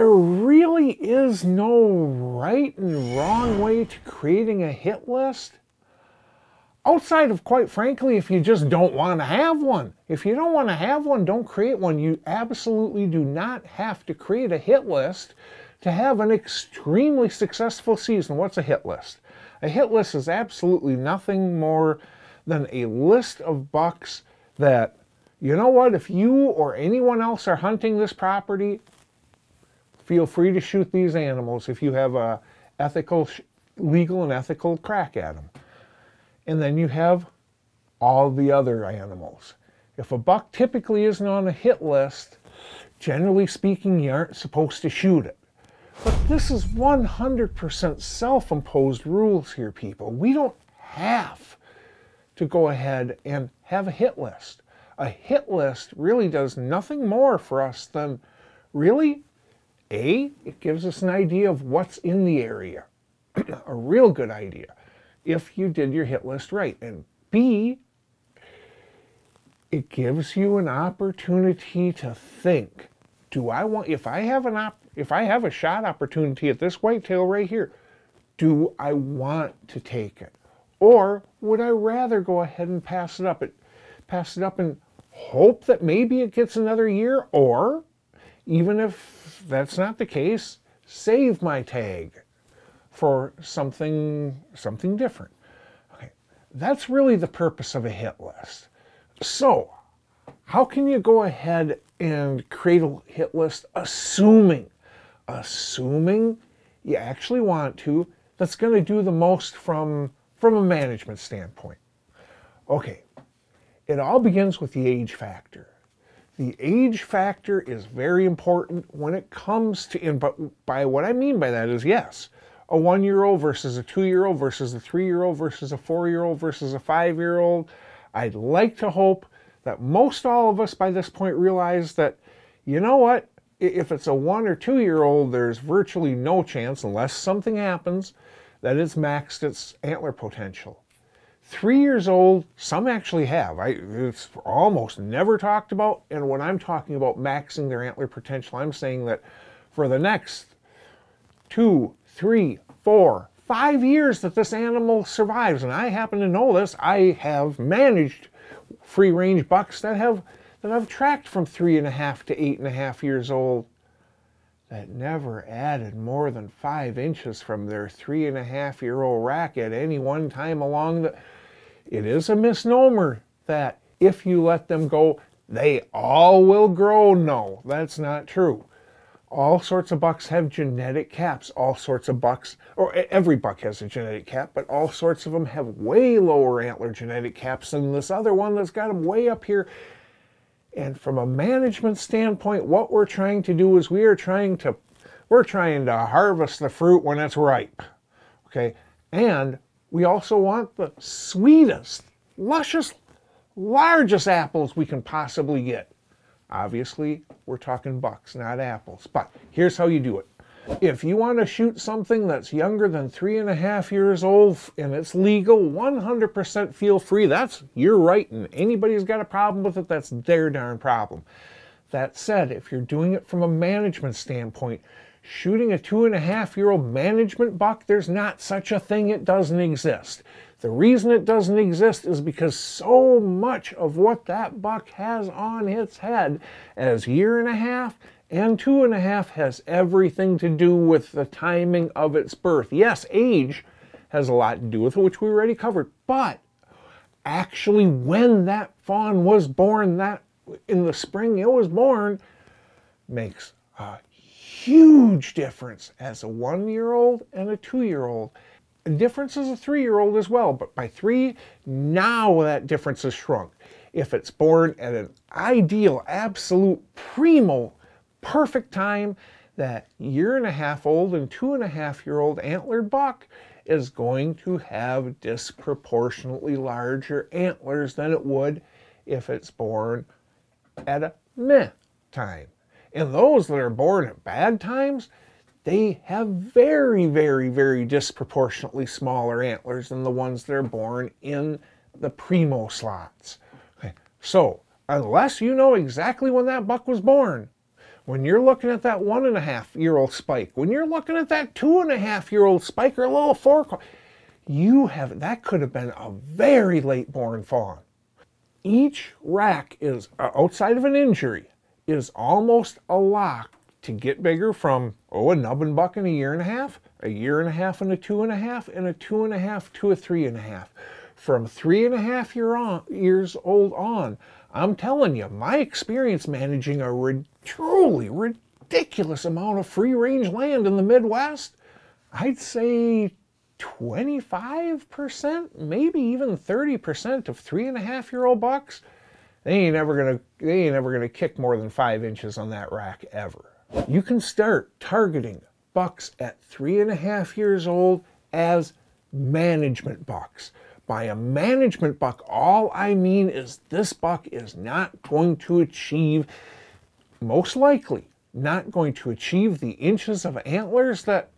There really is no right and wrong way to creating a hit list. Outside of, quite frankly, if you just don't want to have one. If you don't want to have one, don't create one. You absolutely do not have to create a hit list to have an extremely successful season. What's a hit list? A hit list is absolutely nothing more than a list of bucks that, you know what, if you or anyone else are hunting this property, feel free to shoot these animals if you have a legal and ethical crack at them. And then you have all the other animals. If a buck typically isn't on a hit list, generally speaking, you aren't supposed to shoot it. But this is 100% self-imposed rules here, people. We don't have to go ahead and have a hit list. A hit list really does nothing more for us than really, A, it gives us an idea of what's in the area. A real good idea if you did your hit list right. And B, it gives you an opportunity to think, do I want, if I have a shot opportunity at this whitetail right here, do I want to take it? Or would I rather go ahead and pass it up and hope that maybe it gets another year? Or even if that's not the case, save my tag for something different. Okay, that's really the purpose of a hit list. So, how can you go ahead and create a hit list assuming you actually want to, that's going to do the most from a management standpoint? Okay, it all begins with the age factor. The age factor is very important when it comes to, and by what I mean by that is, yes, a 1-year-old versus a 2-year-old versus a 3-year-old versus a 4-year-old versus a 5-year-old. I'd like to hope that most all of us by this point realize that, you know what, if it's a 1 or 2-year-old, there's virtually no chance, unless something happens, that it's maxed its antler potential. 3 years old, some actually have. It's almost never talked about, and when I'm talking about maxing their antler potential, I'm saying that for the next 2, 3, 4, 5 years that this animal survives, and I happen to know this, I have managed free-range bucks that I've tracked from 3.5 to 8.5 years old that never added more than 5 inches from their 3.5-year-old rack at any one time along the... It is a misnomer that if you let them go, they all will grow. No, that's not true. All sorts of bucks have genetic caps. All sorts of bucks, or every buck has a genetic cap, but all sorts of them have way lower antler genetic caps than this other one that's got them way up here. And from a management standpoint, what we're trying to do is we're trying to harvest the fruit when it's ripe. Okay? And we also want the sweetest, luscious, largest apples we can possibly get. Obviously, we're talking bucks, not apples. But here's how you do it. If you want to shoot something that's younger than 3.5 years old and it's legal, 100% feel free. That's your right, and anybody who's got a problem with it, that's their darn problem. That said, if you're doing it from a management standpoint, shooting a 2.5-year-old management buck, there's not such a thing. It doesn't exist. The reason it doesn't exist is because so much of what that buck has on its head as 1.5 and 2.5 has everything to do with the timing of its birth. Yes, age has a lot to do with it, which we already covered, but actually when that fawn was born, that in the spring it was born, makes a huge difference as a 1-year-old and a 2-year-old. The difference is a 3-year-old as well, but by 3, now that difference has shrunk. If it's born at an ideal, absolute, primo, perfect time, that 1.5-year-old and 2.5-year-old antlered buck is going to have disproportionately larger antlers than it would if it's born at a meh time. And those that are born at bad times, they have very, very, very disproportionately smaller antlers than the ones that are born in the primo slots. Okay. So, unless you know exactly when that buck was born, When you're looking at that 1.5-year-old spike, when you're looking at that 2.5-year-old spike or a little four, that could have been a very late born fawn. Each rack is, outside of an injury, is almost a lock to get bigger from, a nubbin buck in a year and a half and a 2.5, and a 2.5 to a 3.5. From 3.5 years old on, I'm telling you, my experience managing a truly ridiculous amount of free-range land in the Midwest, I'd say 25%, maybe even 30% of 3.5-year-old bucks, they ain't never gonna kick more than 5 inches on that rack ever. You can start targeting bucks at 3.5 years old as management bucks. By a management buck, all I mean is this buck is not going to achieve, most likely, not going to achieve the inches of antlers that,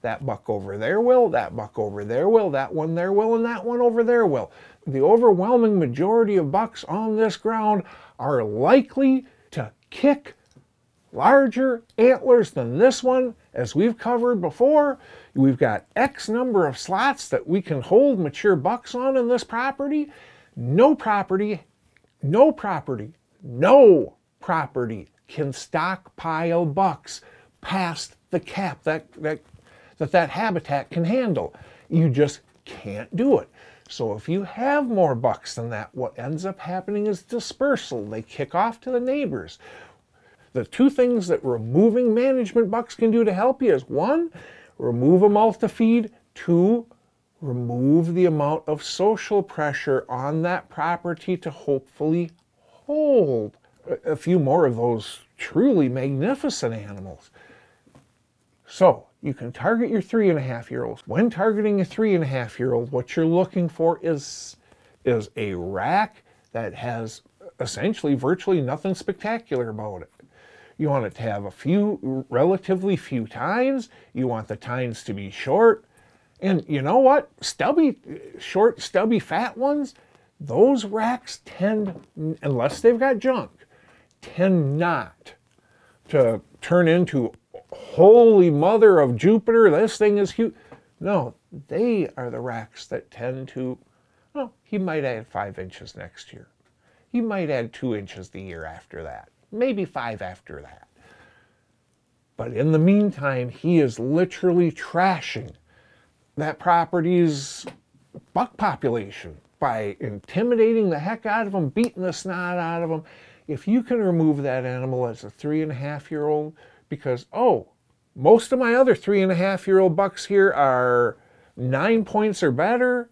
that buck over there will, that buck over there will, that one there will, and that one over there will. The overwhelming majority of bucks on this ground are likely to kick larger antlers than this one. As we've covered before, we've got X number of slots that we can hold mature bucks on in this property. No property can stockpile bucks past the cap that habitat can handle. You just can't do it. So if you have more bucks than that, what ends up happening is dispersal. They kick off to the neighbors. The two things that removing management bucks can do to help you is 1, remove a multi-feed, 2, remove the amount of social pressure on that property to hopefully hold a few more of those truly magnificent animals. So you can target your 3.5-year-olds. When targeting a 3.5-year-old, what you're looking for is a rack that has essentially virtually nothing spectacular about it. You want it to have relatively few tines. You want the tines to be short. And you know what? Short, stubby, fat ones, those racks tend, unless they've got junk, tend not to turn into, holy mother of Jupiter, this thing is huge. No, they are the racks that tend to, he might add 5 inches next year. He might add 2 inches the year after that. Maybe 5 after that. But in the meantime, he is literally trashing that property's buck population by intimidating the heck out of them, beating the snot out of them. If you can remove that animal as a 3.5-year-old, because, most of my other 3.5-year-old bucks here are 9 points or better.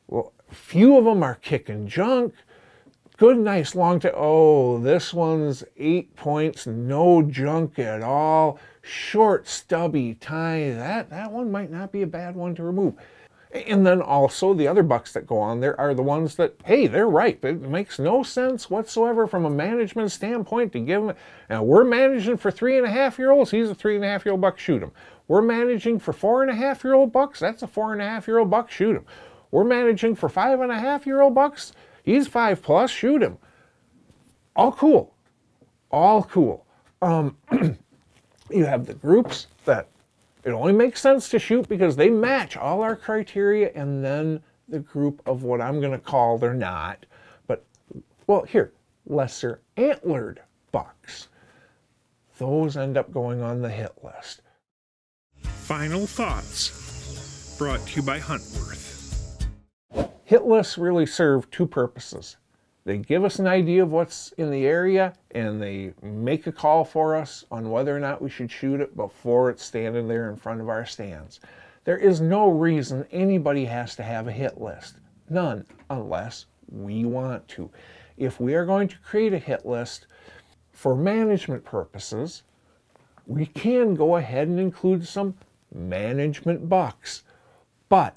Well, few of them are kicking junk. Good, nice long tail. This one's 8 points, no junk at all. Short, stubby, tiny. That one might not be a bad one to remove. And then also the other bucks that go on there are the ones that, hey, they're ripe. It makes no sense whatsoever from a management standpoint to give them. Now, we're managing for 3.5-year-olds. He's a 3.5-year-old buck, shoot him. We're managing for 4.5-year-old bucks. That's a 4.5-year-old buck, shoot him. We're managing for 5.5-year-old bucks. He's 5+, shoot him. All cool. All cool. You have the groups that it only makes sense to shoot because they match all our criteria, and then the group of what I'm going to call, they're not, but, well, here, lesser antlered bucks. Those end up going on the hit list. Final thoughts, brought to you by Huntworth. Hit lists really serve two purposes. They give us an idea of what's in the area, and they make a call for us on whether or not we should shoot it before it's standing there in front of our stands. There is no reason anybody has to have a hit list. None, unless we want to. If we are going to create a hit list for management purposes, we can go ahead and include some management bucks, but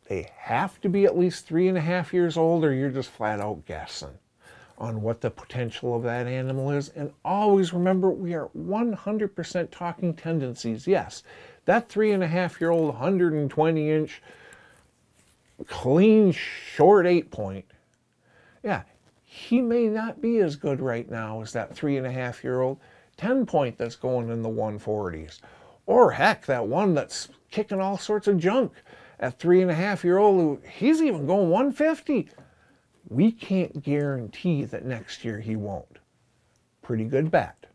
they have to be at least 3.5 years old, or you're just flat out guessing on what the potential of that animal is. And always remember, we are 100% talking tendencies. Yes, that 3.5-year-old 120-inch clean short 8-point, yeah, he may not be as good right now as that 3.5-year-old. 10 point that's going in the 140s. Or heck, that one that's kicking all sorts of junk at 3.5-year-old, he's even going 150. We can't guarantee that next year he won't. Pretty good bet.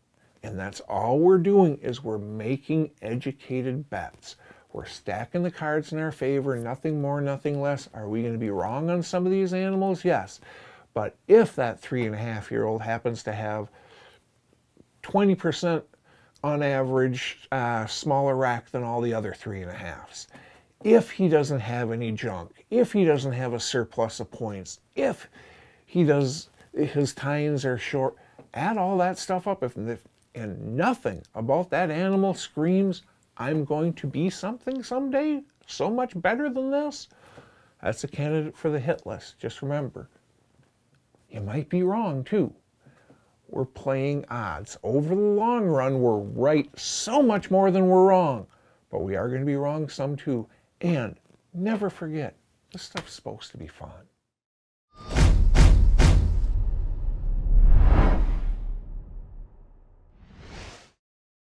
And that's all we're doing, is we're making educated bets. We're stacking the cards in our favor, nothing more, nothing less. Are we going to be wrong on some of these animals? Yes. But if that 3.5-year-old happens to have 20% on average smaller rack than all the other 3.5s, if he doesn't have any junk, if he doesn't have a surplus of points, if his tines are short, add all that stuff up, and nothing about that animal screams, I'm going to be something someday, so much better than this, that's a candidate for the hit list. Just remember, you might be wrong too. We're playing odds. Over the long run, we're right so much more than we're wrong, but we are going to be wrong some too. And never forget, this stuff's supposed to be fun.